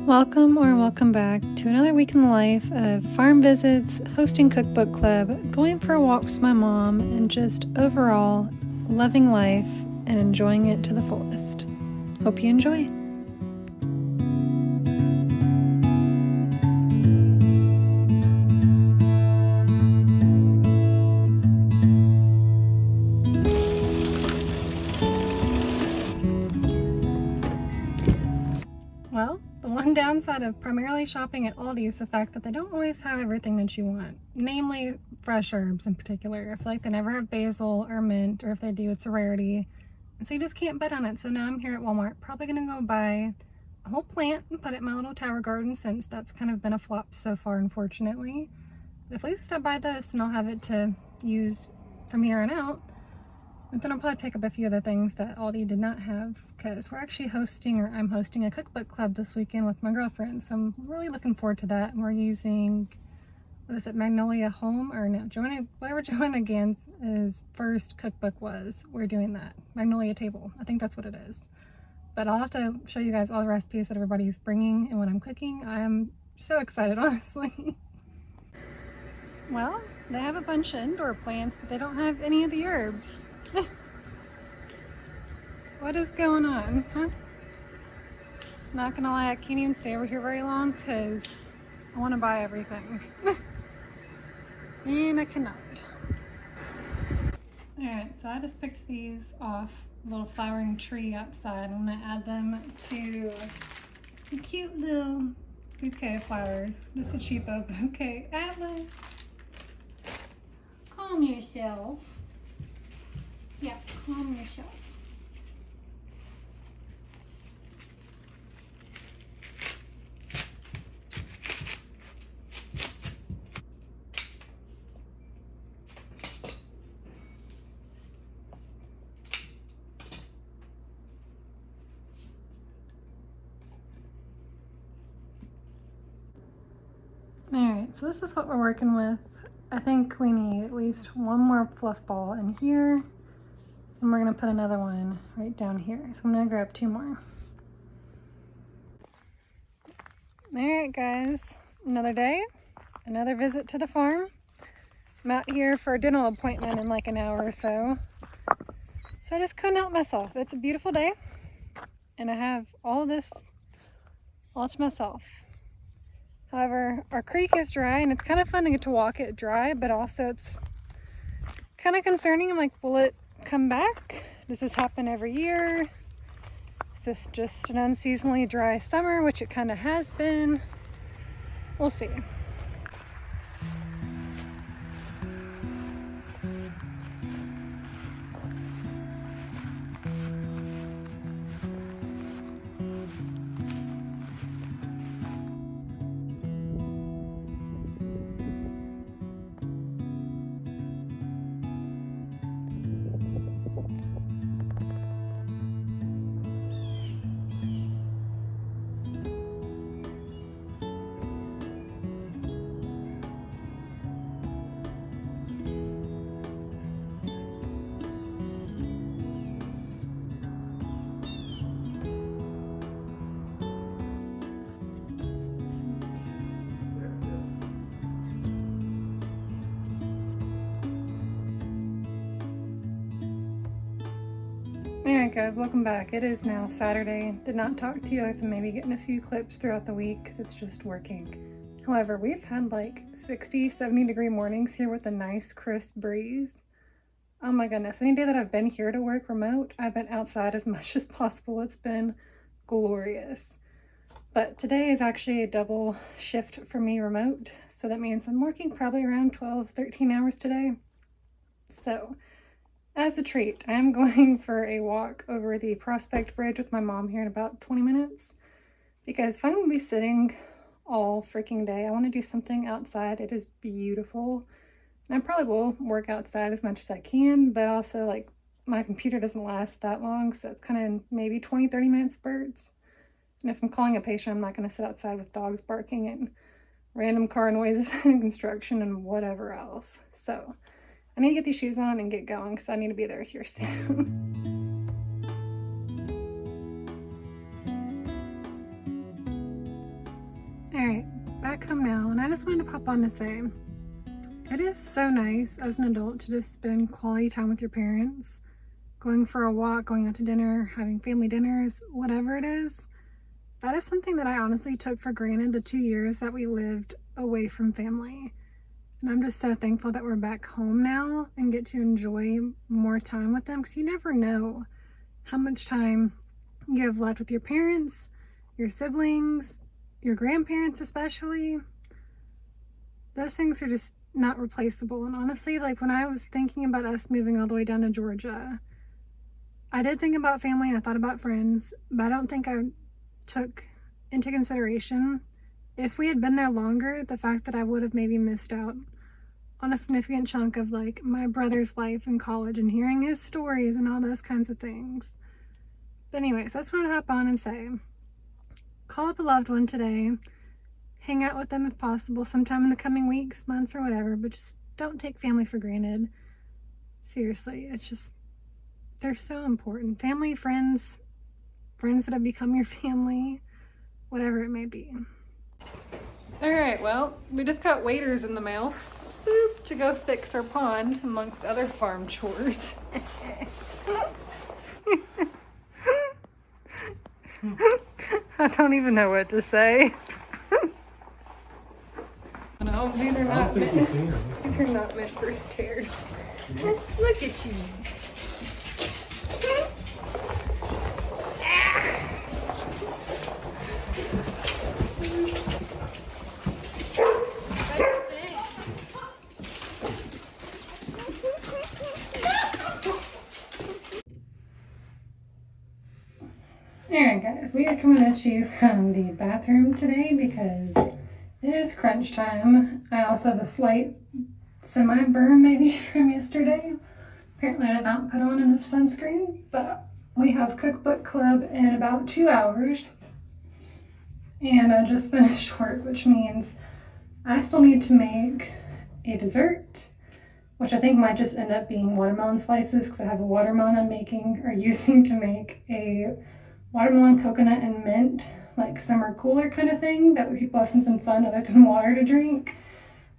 Welcome back to another week in the life of farm visits, hosting cookbook club, going for walks with my mom, and just overall loving life and enjoying it to the fullest. Hope you enjoy. Well, the one downside of primarily shopping at Aldi is the fact that they don't always have everything that you want, namely fresh herbs in particular. I feel like they never have basil or mint, or if they do, it's a rarity. And so you just can't bet on it. So now I'm here at Walmart, probably gonna go buy a whole plant and put it in my little tower garden, since that's kind of been a flop so far, unfortunately. But at least I buy those and I'll have it to use from here on out. And then I'll probably pick up a few other things that Aldi did not have, because we're actually I'm hosting a cookbook club this weekend with my girlfriend. So I'm really looking forward to that. And we're using, what is it, Magnolia Home? Or no, whatever Joanna Gans's first cookbook was. We're doing that. Magnolia Table. I think that's what it is. But I'll have to show you guys all the recipes that everybody's bringing and what I'm cooking. I'm so excited, honestly. Well, they have a bunch of indoor plants, but they don't have any of the herbs. What is going on, huh? Not gonna lie, I can't even stay over here very long because I want to buy everything. And I cannot. Alright, so I just picked these off a little flowering tree outside. I'm gonna add them to a cute little bouquet of flowers. Just a cheapo bouquet. Atlas, calm yourself. Yeah, calm yourself. Alright, so this is what we're working with. I think we need at least one more fluff ball in here. And we're going to put another one right down here. So I'm going to grab two more. Alright guys, another day, another visit to the farm. I'm out here for a dental appointment in like an hour or so. So I just couldn't help myself. It's a beautiful day. And I have all of this all to myself. However, our creek is dry and it's kind of fun to get to walk it dry, but also it's kind of concerning. I'm like, will it come back? Does this happen every year? Is this just an unseasonably dry summer, which it kind of has been? We'll see. Alright guys, welcome back. It is now Saturday. Did not talk to you other than maybe getting a few clips throughout the week because it's just working. However, we've had like 60, 70 degree mornings here with a nice crisp breeze. Oh my goodness, any day that I've been here to work remote, I've been outside as much as possible. It's been glorious. But today is actually a double shift for me remote. So that means I'm working probably around 12, 13 hours today. So as a treat, I am going for a walk over the Prospect Bridge with my mom here in about 20 minutes. Because if I'm going to be sitting all freaking day, I want to do something outside. It is beautiful. And I probably will work outside as much as I can, but also like my computer doesn't last that long, so it's kind of maybe 20, 30 minute spurts. And if I'm calling a patient, I'm not going to sit outside with dogs barking and random car noises and construction and whatever else. So I need to get these shoes on and get going because I need to be there here soon. I just wanted to pop on to say, it is so nice as an adult to just spend quality time with your parents, going for a walk, going out to dinner, having family dinners, whatever it is. That is something that I honestly took for granted the 2 years that we lived away from family. And I'm just so thankful that we're back home now and get to enjoy more time with them, because you never know how much time you have left with your parents, your siblings, your grandparents especially. Those things are just not replaceable. And honestly, like when I was thinking about us moving all the way down to Georgia, I did think about family and I thought about friends, but I don't think I took into consideration, if we had been there longer, the fact that I would have maybe missed out on a significant chunk of like my brother's life in college and hearing his stories and all those kinds of things. But anyways, I just wanted to hop on and say, call up a loved one today, hang out with them if possible sometime in the coming weeks, months, or whatever, but just don't take family for granted. Seriously, it's just, they're so important. Family, friends that have become your family, whatever it may be. All right, well, we just got waders in the mail to go fix our pond amongst other farm chores. I don't even know what to say. No, these are not meant for stairs. Look at you. Alright guys, we are coming at you from the bathroom today because it is crunch time. I also have a slight semi-burn maybe from yesterday. Apparently I did not put on enough sunscreen, but we have cookbook club in about 2 hours. And I just finished work, which means I still need to make a dessert, which I think might just end up being watermelon slices because I have a watermelon I'm making or using to make a watermelon, coconut, and mint, like summer cooler kind of thing. That way people have something fun other than water to drink.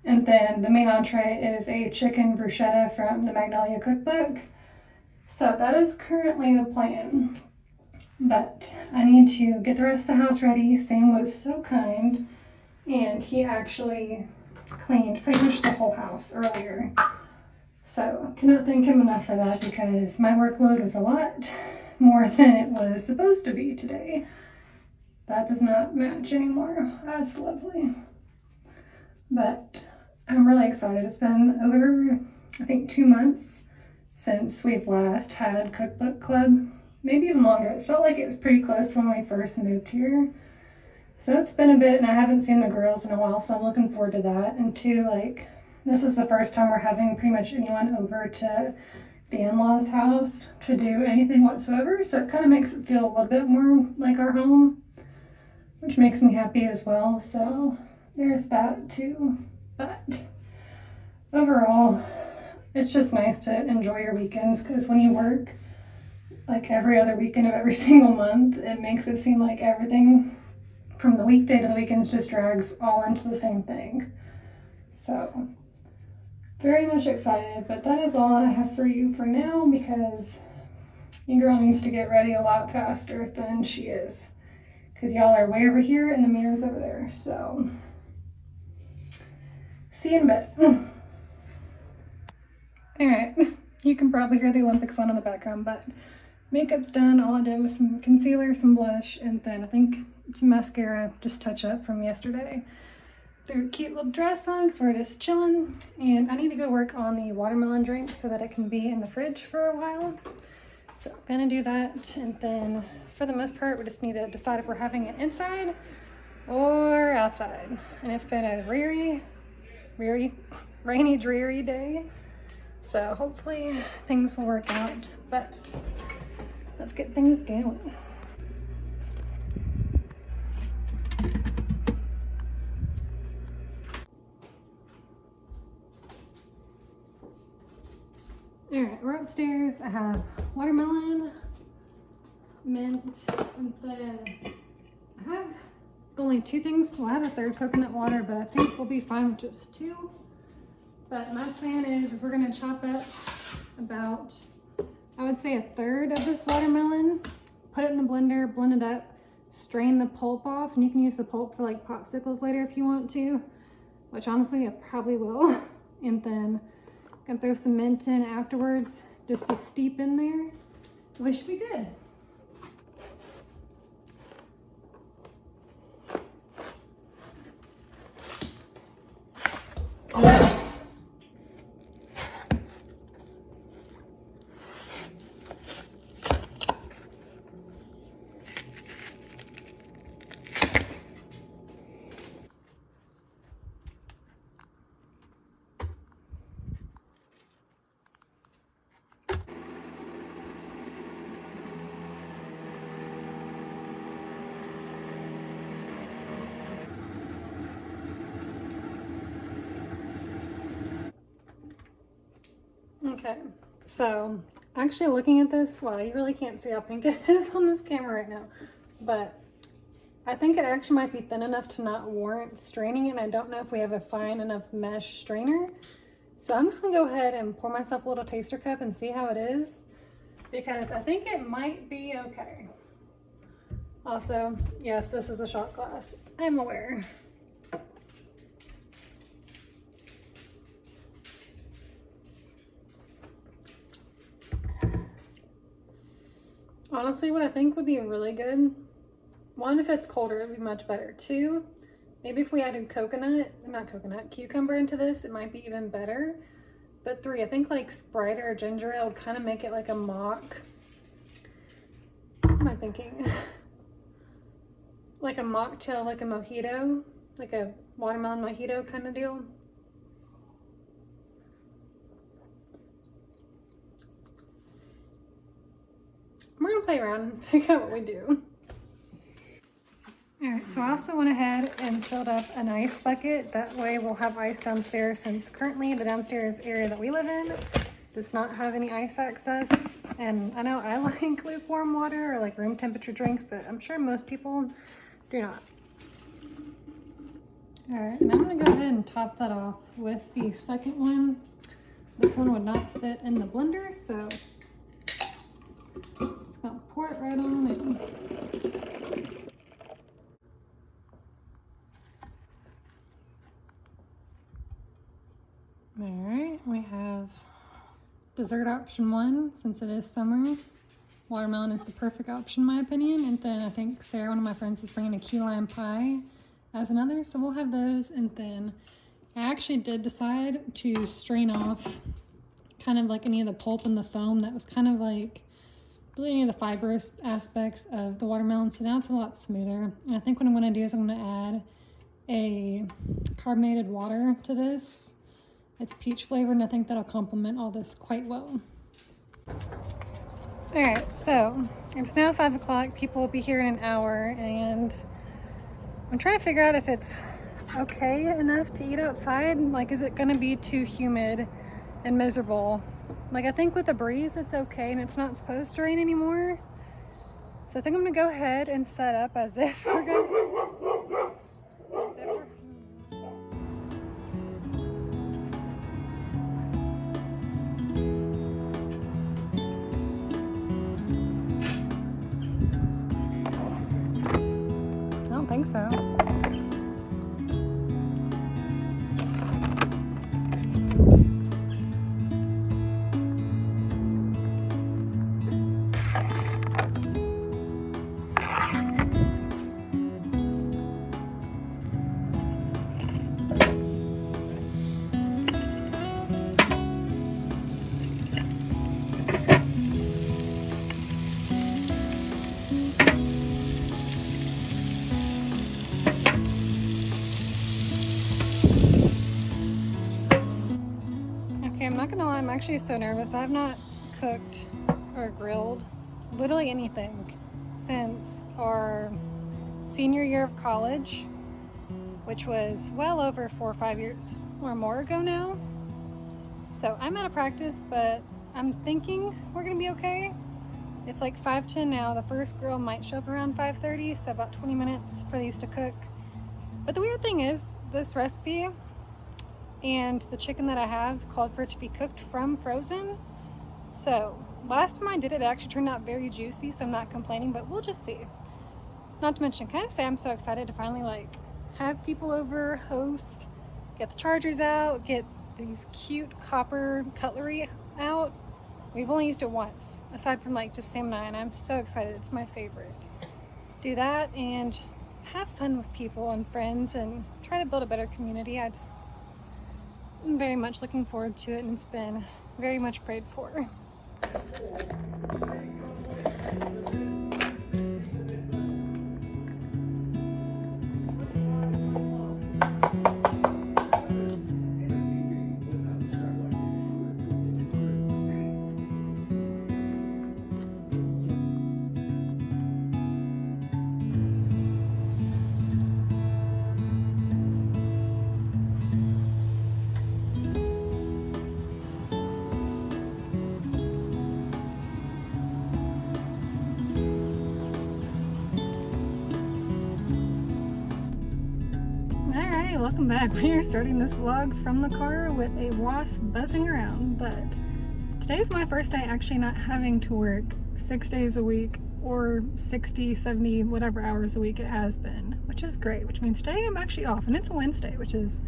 And then the main entree is a chicken bruschetta from the Magnolia cookbook. So that is currently the plan. But I need to get the rest of the house ready. Sam was so kind, and he actually cleaned pretty much the whole house earlier. So cannot thank him enough for that because my workload was a lot more than it was supposed to be today. That does not match anymore. That's lovely. But I'm really excited. It's been over, I think, 2 months since we've last had cookbook club. Maybe even longer. It felt like it was pretty close when we first moved here. So it's been a bit, and I haven't seen the girls in a while, so I'm looking forward to that. And two, like, this is the first time we're having pretty much anyone over to the in-laws' house to do anything whatsoever, so it kind of makes it feel a little bit more like our home, which makes me happy as well. So there's that too. But overall, it's just nice to enjoy your weekends, because when you work like every other weekend of every single month, it makes it seem like everything from the weekday to the weekends just drags all into the same thing. So very much excited, but that is all I have for you for now, because your girl needs to get ready a lot faster than she is, because y'all are way over here and the mirror's over there. So see you in a bit. Alright, you can probably hear the Olympics on in the background, but makeup's done. All I did was some concealer, some blush, and then I think some mascara, just touch up from yesterday. Threw a cute little dress on because we're just chilling, and I need to go work on the watermelon drink so that it can be in the fridge for a while. So I'm gonna do that, and then for the most part we just need to decide if we're having it inside or outside. And it's been a rainy, dreary day, so hopefully things will work out, but let's get things going. Alright, we're upstairs. I have watermelon, mint, and then I have the only 2 things. We'll have a third coconut water, but I think we'll be fine with just 2. But my plan is we're gonna chop up about, I would say, a third of this watermelon, put it in the blender, blend it up, strain the pulp off, and you can use the pulp for like popsicles later if you want to, which honestly I probably will. And then I'm gonna throw some mint in afterwards just to steep in there. We should be good. Okay, so actually looking at this, wow, you really can't see how pink it is on this camera right now, but I think it actually might be thin enough to not warrant straining, and I don't know if we have a fine enough mesh strainer. So I'm just gonna go ahead and pour myself a little taster cup and see how it is, because I think it might be okay. Also, yes, this is a shot glass, I'm aware. Honestly, what I think would be really good, 1, if it's colder, it'd be much better. 2, maybe if we added cucumber into this, it might be even better. But 3, I think like Sprite or ginger ale would kind of make it like a mock, what am I thinking? Like a mocktail, like a mojito, like a watermelon mojito kind of deal. We're gonna play around and figure out what we do. All right, so I also went ahead and filled up an ice bucket. That way we'll have ice downstairs, since currently the downstairs area that we live in does not have any ice access. And I know I like lukewarm water or like room temperature drinks, but I'm sure most people do not. All right, and I'm gonna go ahead and top that off with the second one. This one would not fit in the blender, so just gonna pour it right on in. All right, we have dessert option 1, since it is summer. Watermelon is the perfect option in my opinion. And then I think Sarah, one of my friends, is bringing a key lime pie as another, so we'll have those. And then I actually did decide to strain off kind of like any of the pulp and the foam that was kind of like really any of the fibrous aspects of the watermelon, so now it's a lot smoother. And I think what I'm going to do is I'm going to add a carbonated water to this. It's peach flavored, and I think that'll complement all this quite well. All right, so it's now 5 o'clock. People will be here in an hour, and I'm trying to figure out if it's okay enough to eat outside. Like, is it gonna be too humid and miserable? Like, I think with the breeze, it's okay, and it's not supposed to rain anymore. So I think I'm gonna go ahead and set up as if we're gonna, as if we're, I don't think so. I'm not gonna lie, I'm actually so nervous. I've not cooked or grilled literally anything since our senior year of college, which was well over 4 or 5 years or more ago now. So I'm out of practice, but I'm thinking we're gonna be okay. It's like 5:10 now. The first grill might show up around 5:30, so about 20 minutes for these to cook. But the weird thing is, this recipe and the chicken that I have called for it to be cooked from frozen. So last time I did it, it actually turned out very juicy, so I'm not complaining, but we'll just see. Not to mention, can I say I'm so excited to finally like have people over, host, get the chargers out, get these cute copper cutlery out. We've only used it once, aside from like just Sam and I, and I'm so excited. It's my favorite. Do that and just have fun with people and friends and try to build a better community. I'm very much looking forward to it, and it's been very much prayed for. Alright, welcome back. We are starting this vlog from the car with a wasp buzzing around, but today's my first day actually not having to work 6 days a week or 60, 70, whatever hours a week it has been, which is great, which means today I'm actually off, and it's a Wednesday, which is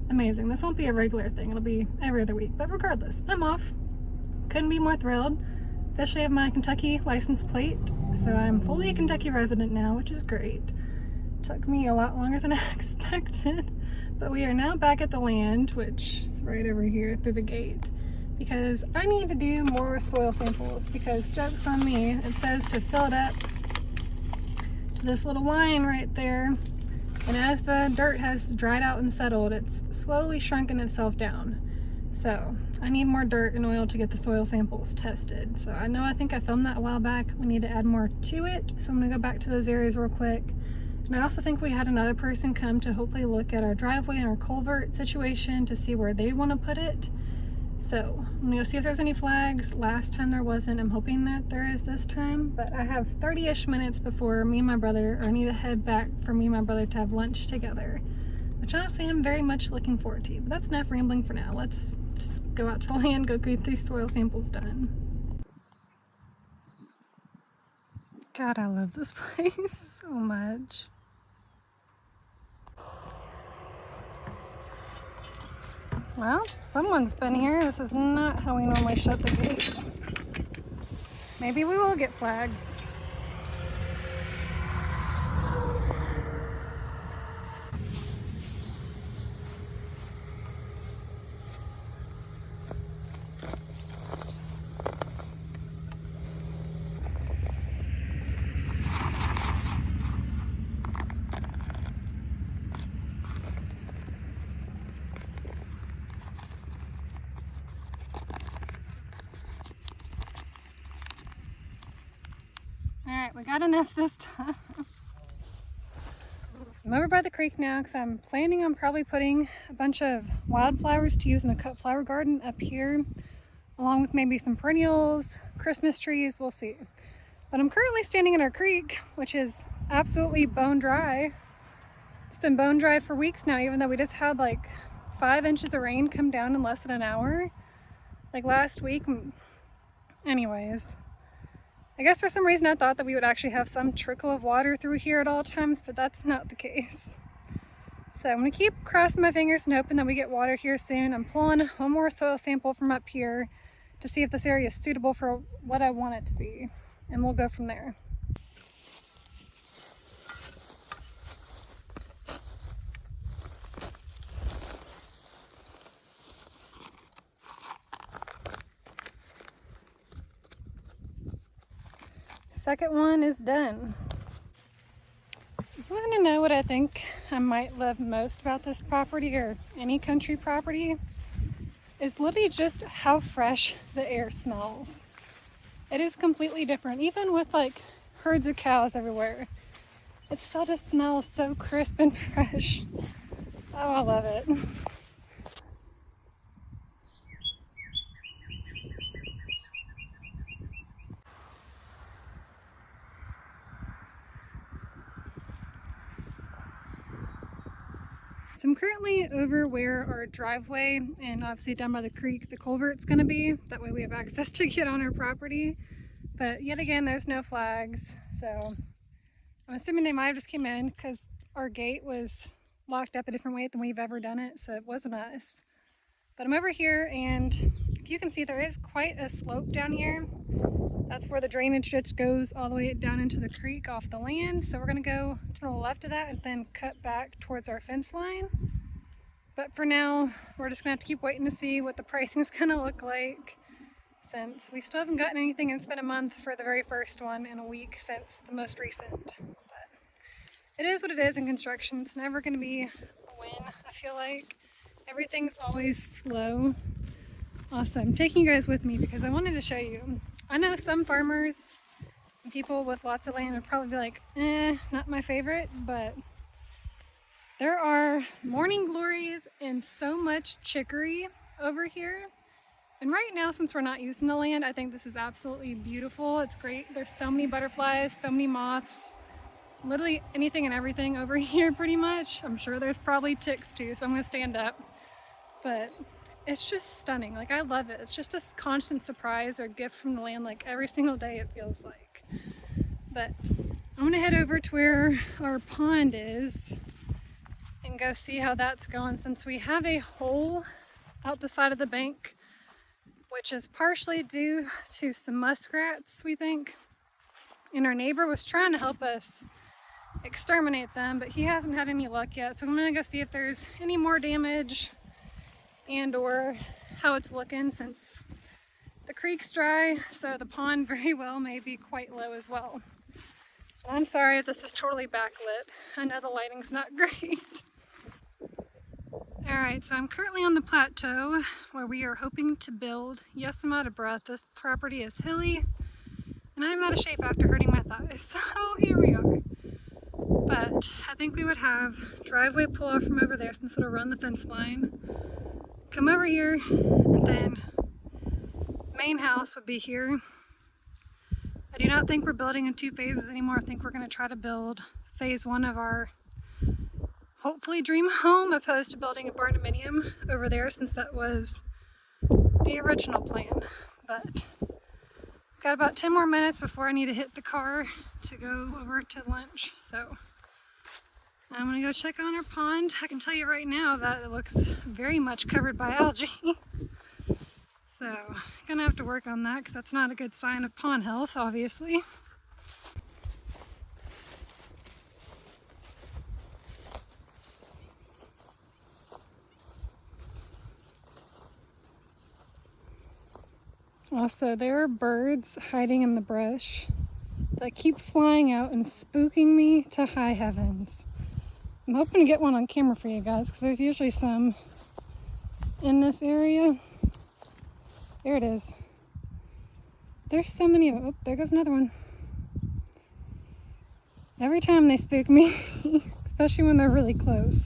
amazing. This won't be a regular thing, it'll be every other week, but regardless, I'm off. Couldn't be more thrilled. Officially have my Kentucky license plate, so I'm fully a Kentucky resident now, which is great. Took me a lot longer than I expected, but we are now back at the land, which is right over here through the gate, because I need to do more soil samples, because joke's on me, it says to fill it up to this little line right there, and as the dirt has dried out and settled, it's slowly shrunken itself down. So I need more dirt and oil to get the soil samples tested. So I think I filmed that a while back. We need to add more to it, so I'm gonna go back to those areas real quick. And I also think we had another person come to hopefully look at our driveway and our culvert situation to see where they want to put it. So I'm gonna go see if there's any flags. Last time there wasn't. I'm hoping that there is this time, but I have 30-ish minutes before me and my brother, or I need to head back for me and my brother to have lunch together, which honestly I'm very much looking forward to. But that's enough rambling for now. Let's just go out to the land, go get these soil samples done. God, I love this place so much. Well, someone's been here. This is not how we normally shut the gate. Maybe we will get flags. Alright, we got enough this time. I'm over by the creek now because I'm planning on probably putting a bunch of wildflowers to use in a cut flower garden up here, along with maybe some perennials, Christmas trees, we'll see. But I'm currently standing in our creek, which is absolutely bone dry. It's been bone dry for weeks now, even though we just had like 5 inches of rain come down in less than an hour, like last week. Anyways, I guess for some reason I thought that we would actually have some trickle of water through here at all times, but that's not the case. So I'm gonna keep crossing my fingers and hoping that we get water here soon. I'm pulling one more soil sample from up here to see if this area is suitable for what I want it to be, and we'll go from there. Second one is done. If you want to know what I think I might love most about this property, or any country property, is literally just how fresh the air smells. It is completely different, even with like herds of cows everywhere. It still just smells so crisp and fresh. Oh, I love it. So I'm currently over where our driveway and obviously down by the creek, the culvert's gonna be. That way we have access to get on our property. But yet again, there's no flags. So I'm assuming they might have just came in because our gate was locked up a different way than we've ever done it. So it wasn't us. But I'm over here, and if you can see, there is quite a slope down here. That's where the drainage ditch goes all the way down into the creek off the land. So we're gonna go to the left of that and then cut back towards our fence line. But for now, we're just gonna have to keep waiting to see what the pricing is gonna look like, since we still haven't gotten anything, and it's been a month for the very first one and a week since the most recent. But it is what it is in construction. It's never gonna be a win, I feel like. Everything's always slow. Also, I'm taking you guys with me because I wanted to show you. I know some farmers and people with lots of land would probably be like, not my favorite, but there are morning glories and so much chicory over here. And right now, since we're not using the land, I think this is absolutely beautiful. It's great. There's so many butterflies, so many moths, literally anything and everything over here pretty much. I'm sure there's probably ticks too, so I'm gonna stand up. But it's just stunning. Like, I love it. It's just a constant surprise or gift from the land, like every single day it feels like. But I'm gonna head over to where our pond is and go see how that's going, since we have a hole out the side of the bank, which is partially due to some muskrats, we think. And our neighbor was trying to help us exterminate them, but he hasn't had any luck yet. So I'm gonna go see if there's any more damage and or how it's looking, since the creek's dry, so the pond very well may be quite low as well. And I'm sorry if this is totally backlit. I know the lighting's not great. Alright, so I'm currently on the plateau where we are hoping to build. Yes, I'm out of breath. This property is hilly and I'm out of shape after hurting my thighs, so here we are. But I think we would have driveway pull off from over there, since it'll run the fence line. Come over here, and then main house would be here. I do not think we're building in 2 phases anymore. I think we're going to try to build phase 1 of our hopefully dream home, opposed to building a barndominium over there, since that was the original plan. But got about 10 more minutes before I need to hit the car to go over to lunch. So I'm gonna go check on our pond. I can tell you right now that it looks very much covered by algae. So gonna have to work on that, because that's not a good sign of pond health, obviously. Also, there are birds hiding in the brush that keep flying out and spooking me to high heavens. I'm hoping to get one on camera for you guys, because there's usually some in this area. There it is. There's so many of them. Oh, there goes another one. Every time they spook me, especially when they're really close.